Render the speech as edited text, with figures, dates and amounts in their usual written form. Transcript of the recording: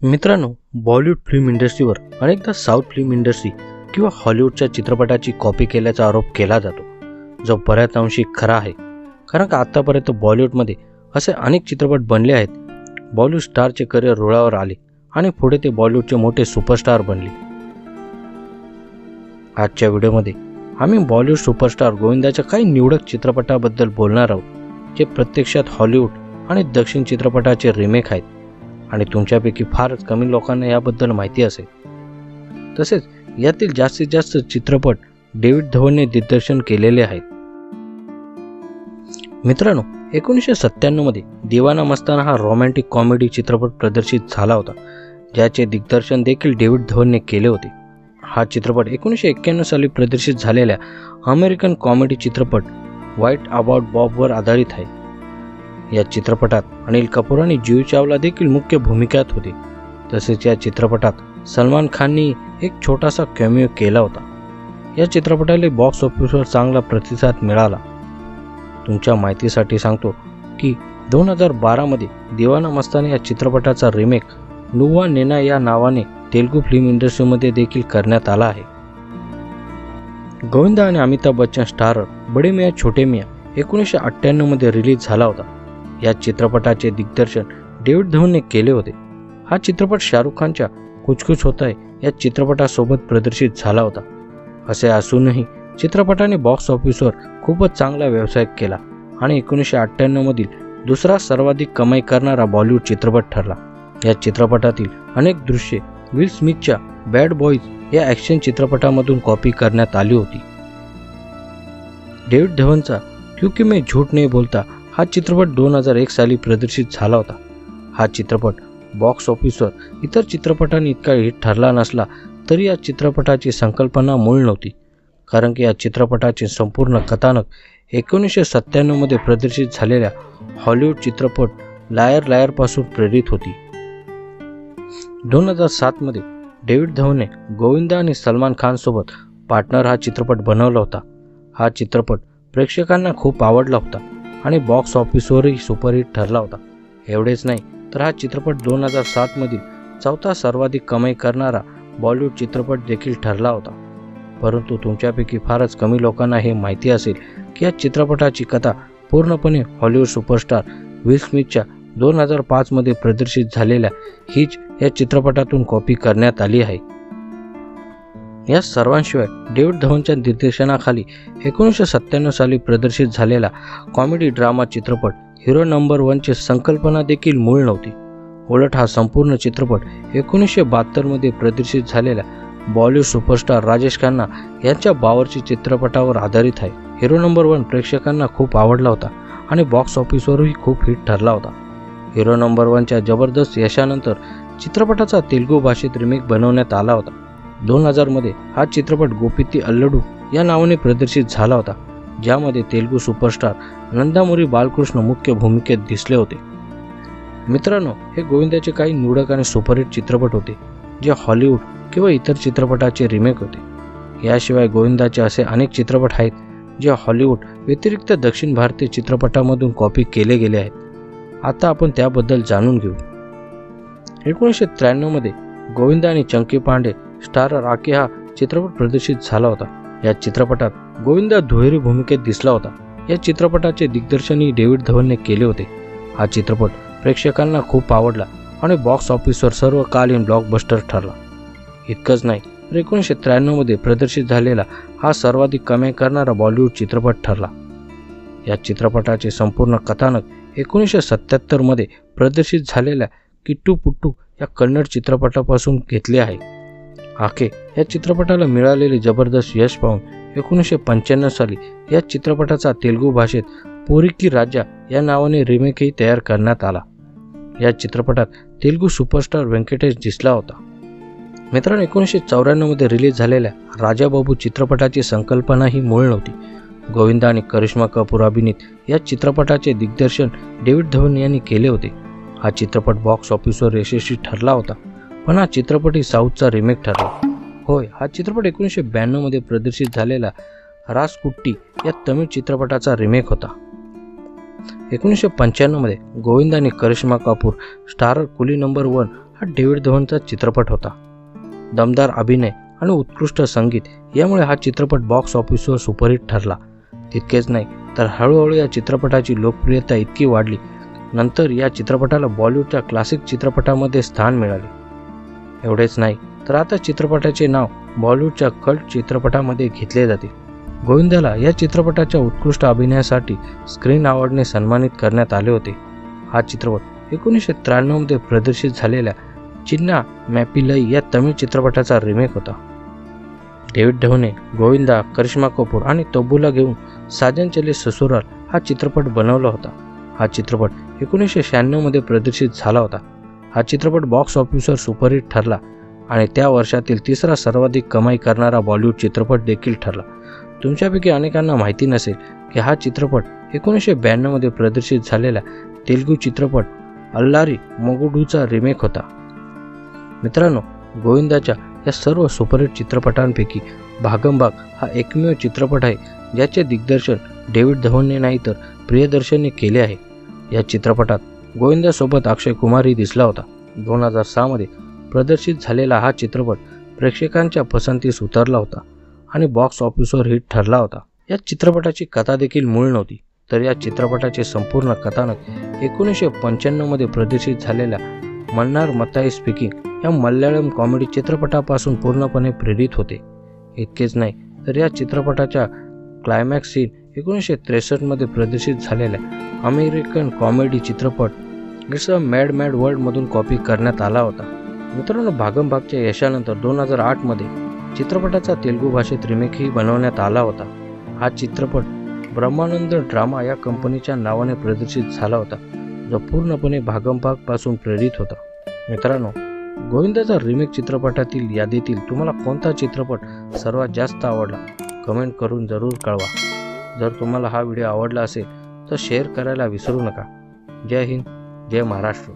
मित्रांनो, बॉलिवूड फिल्म इंडस्ट्रीवर अनेकदा south film industry किंवा हॉलिवूडच्या चित्रपटाची कॉपी केल्याचा आरोप केला जातो, जो बऱ्याच अंशी खरा आहे. कारण का आतापर्यंत बॉलिवूडमध्ये असे अनेक चित्रपट बनले आहेत. बॉलिवूड स्टारचे करिअर रुळावर आले आणि पुढे ते बॉलिवूडचे मोठे सुपरस्टार बनले. आजच्या व्हिडिओमध्ये आम्ही बॉलिवूड सुपरस्टार गोविंदाच्या काही निवडक चित्रपटाबद्दल बोलणार आहोत, जे प्रत्यक्षात हॉलिवूड आणि दक्षिण चित्रपटाचे रिमेक आहेत आणि तुमच्यापैकी फारच कमी लोकांना याबद्दल माहिती असेल. तसेच यातील जास्तीत जास्त चित्रपट डेव्हिड धवनने दिग्दर्शन केलेले आहेत. मित्रांनो, 1997 मध्ये दिवाना मस्ताना हा रोमॅन्टिक कॉमेडी चित्रपट प्रदर्शित झाला होता, ज्याचे दिग्दर्शन देखील डेव्हिड धवनने केले होते. हा चित्रपट 1991 साली प्रदर्शित झालेल्या अमेरिकन कॉमेडी चित्रपट व्हाईट अबाउट बॉबवर आधारित आहे. या चित्रपटात अनिल कपूर आणि जुही चावला देखील मुख्य भूमिकात होते. तसेच या चित्रपटात सलमान खानने एक छोटासा कॅमिओ केला होता. या चित्रपटाला बॉक्स ऑफिसवर चांगला प्रतिसाद मिळाला. तुमच्या माहितीसाठी सांगतो की 2012 मध्ये दिवाना मस्ताना या चित्रपटाचा रिमेक नुव्वा नेना या नावाने तेलुगू फिल्म इंडस्ट्रीमध्ये देखील करण्यात आला आहे. गोविंदा आणि अमिताभ बच्चन स्टारर बडे मियां छोटे मियां 1998 मध्ये रिलीज झाला होता. या चित्रपटाचे दिग्दर्शन डेव्हिड धवनने केले होते. हा चित्रपट शाहरुख खानच्या कुछ कुछ होता है या चित्रपटासोबत प्रदर्शित झाला होता. असे असूनही चित्रपटाने बॉक्स ऑफिसवर खूपच चांगला व्यवसाय केला आणि 1998 मधील दुसरा सर्वाधिक कमाई करणारा बॉलिवूड चित्रपट ठरला. या चित्रपटातील अनेक दृश्ये विल स्मिथच्या बॅड बॉईज या ॲक्शन चित्रपटामधून कॉपी करण्यात आली होती. डेव्हिड धवनचा क्योंकि मैं झूठ नहीं बोलता हा चित्रपट 2001 साली प्रदर्शित झाला होता. हा चित्रपट बॉक्स ऑफिसवर इतर चित्रपटांनी इतका हिट ठरला नसला तरी या चित्रपटाची संकल्पना मूळ नव्हती, कारण की या चित्रपटाचे संपूर्ण कथानक 1997 मध्ये प्रदर्शित झालेल्या हॉलिवूड चित्रपट लायर लायर पासून प्रेरित होती. 2007 मध्ये डेव्हिड धवनने गोविंदा आणि सलमान खान सोबत पार्टनर हा चित्रपट बनवला होता. हा चित्रपट प्रेक्षकांना खूप आवडला होता आणि बॉक्स ऑफिसवरही सुपरहिट ठरला होता. एवढेच नाही तर हा चित्रपट 2007 मधील चौथा सर्वाधिक कमाई करणारा बॉलिवूड चित्रपट देखील ठरला होता. परंतु तुमच्यापैकी फारच कमी लोकांना हे माहिती असेल की या चित्रपटाची कथा पूर्णपणे हॉलिवूड सुपरस्टार विल स्मिथच्या 2005 मध्ये प्रदर्शित झालेल्या हिच या चित्रपटातून कॉपी करण्यात आली आहे. या सर्वांशिवाय डेव्हिड धवनच्या निर्देशनाखाली 1997 साली प्रदर्शित झालेला कॉमेडी ड्रामा चित्रपट हिरो नंबर 1 ची संकल्पना देखील मूळ नव्हती. उलट हा संपूर्ण चित्रपट 1972 मध्ये प्रदर्शित झालेल्या बॉलिवूड सुपरस्टार राजेश खन्ना यांच्या बावर्ची चित्रपटावर आधारित आहे. हिरो नंबर 1 प्रेक्षकांना खूप आवडला होता आणि बॉक्स ऑफिसवरही खूप हिट ठरला होता. हिरो नंबर 1 च्या जबरदस्त यशानंतर चित्रपटाचा तेलुगू भाषेत रिमेक बनवण्यात आला होता. 2000 मध्ये हा चित्रपट गोपिती अल्लडू या नावाने प्रदर्शित झाला होता, ज्यामध्ये तेलुगू सुपरस्टार नंदामुरी बालकृष्ण मुख्य भूमिकेत दिसले होते. मित्रांनो, हे गोविंदाचे काही निवडक आणि सुपरहिट चित्रपट होते, जे हॉलिवूड किंवा इतर चित्रपटाचे रिमेक होते. याशिवाय गोविंदाचे असे अनेक चित्रपट आहेत जे हॉलिवूड व्यतिरिक्त दक्षिण भारतीय चित्रपटामधून कॉपी केले गेले आहेत. आता आपण त्याबद्दल जाणून घेऊ. 1993 मध्ये गोविंदा आणि चंकी पांडे स्टारर आके हा चित्रपट प्रदर्शित झाला होता. या चित्रपटात गोविंदा दुहेरी भूमिकेत दिसला होता. या चित्रपटाचे दिग्दर्शनही डेव्हिड धवनने केले होते. हा चित्रपट प्रेक्षकांना खूप आवडला आणि बॉक्स ऑफिसवर सर्वकालीन ब्लॉकबस्टर ठरला. इतकंच नाही तर 1993 मध्ये प्रदर्शित झालेला हा सर्वाधिक कमाई करणारा बॉलिवूड चित्रपट ठरला. या चित्रपटाचे संपूर्ण कथानक 1977 मध्ये प्रदर्शित झालेल्या किट्टू पुट्टू या कन्नड चित्रपटापासून घेतले आहे. आके या चित्रपटाला मिळालेले जबरदस्त यश पाहून 1995 साली या चित्रपटाचा तेलुगू भाषेत पोरिकी राजा या नावाने रिमेकही तयार करण्यात आला. या चित्रपटात तेलुगू सुपरस्टार व्यंकटेश दिसला होता. मित्रांनो, 1994 मध्ये रिलीज झालेल्या राजाबाबू चित्रपटाची संकल्पना ही मूळ नव्हती. गोविंदा आणि करिश्मा कपूर अभिनीत या चित्रपटाचे दिग्दर्शन डेव्हिड धवन यांनी केले होते. हा चित्रपट बॉक्स ऑफिसवर यशस्वी ठरला होता, पण हा चित्रपटही साऊथचा रिमेक ठरला. होय, हा चित्रपट 1992 मध्ये प्रदर्शित झालेला रासकुट्टी या तमिळ चित्रपटाचा रिमेक होता. 1995 मध्ये गोविंदा आणि करिश्मा कपूर स्टारर कुली नंबर 1 हा डेव्हिड धवनचा चित्रपट होता. दमदार अभिनय आणि उत्कृष्ट संगीत यामुळे हा चित्रपट बॉक्स ऑफिसवर सुपरहिट ठरला. तितकेच नाही तर हळूहळू या चित्रपटाची लोकप्रियता इतकी वाढली, नंतर या चित्रपटाला बॉलिवूडच्या क्लासिक चित्रपटामध्ये स्थान मिळाले. एवढेच नाही तर आता चित्रपटाचे नाव बॉलिवूडच्या कल्ट चित्रपटामध्ये घेतले जाते. गोविंदाला या चित्रपटाच्या उत्कृष्ट अभिनयासाठी स्क्रीन अवॉर्डने सन्मानित करण्यात आले होते. हा चित्रपट 1993 मध्ये प्रदर्शित झालेल्या चिन्ना मॅपिलई या तमिळ चित्रपटाचा रिमेक होता. डेव्हिड धवनने गोविंदा, करिश्मा कपूर आणि तब्बूला घेऊन साजन चले ससुराल हा चित्रपट बनवला होता. हा चित्रपट 1996 मध्ये प्रदर्शित झाला होता. हा चित्रपट बॉक्स ऑफिसवर सुपरहिट ठरला आणि त्या वर्षातील तिसरा सर्वाधिक कमाई करणारा बॉलिवूड चित्रपट देखील ठरला. तुमच्यापैकी अनेकांना माहिती नसेल की हा चित्रपट 1992 मध्ये प्रदर्शित झालेला तेलुगू चित्रपट अल्लारी मोगुडूचा रिमेक होता. मित्रांनो, गोविंदाच्या या सर्व सुपरहिट चित्रपटांपैकी भागम भाग हा एकमेव चित्रपट आहे ज्याचे दिग्दर्शन डेव्हिड धवनने नाही तर प्रियदर्शनने केले आहे. या चित्रपटात गोविंदासोबत अक्षय कुमारही दिसला होता. 2006 मध्ये प्रदर्शित झालेला हा चित्रपट प्रेक्षकांच्या पसंतीस उतरला होता आणि बॉक्स ऑफिसवर हिट ठरला होता. या चित्रपटाची कथा देखील मूळ नव्हती, तर या चित्रपटाचे संपूर्ण कथानक 1995 मध्ये प्रदर्शित झालेल्या मन्नार मत्ताई स्पीकिंग या मल्याळम कॉमेडी चित्रपटापासून पूर्णपणे प्रेरित होते. इतकेच नाही तर या चित्रपटाच्या क्लायमॅक्स सीन 1963 मध्ये प्रदर्शित झालेल्या अमेरिकन कॉमेडी चित्रपट it's a mad mad world मधून कॉपी करण्यात आला होता. मित्रांनो, भागम भागच्या यशानंतर 2008 मध्ये चित्रपटाचा तेलुगू भाषेत रिमेकही बनवण्यात आला होता. हा चित्रपट ब्रह्मानंद ड्रामा या कंपनीच्या नावाने प्रदर्शित झाला होता, जो पूर्णपणे भागम भाग पासून प्रेरित होता. मित्रांनो, गोविंदाचा रिमेक चित्रपटातील यादीतील तुम्हाला कोणता चित्रपट सर्वात जास्त आवडला कमेंट करून जरूर कळवा. जर तुम्हाला हा व्हिडिओ आवडला असेल तर शेअर करायला विसरू नका. जय हिंद, जय महाराष्ट्र.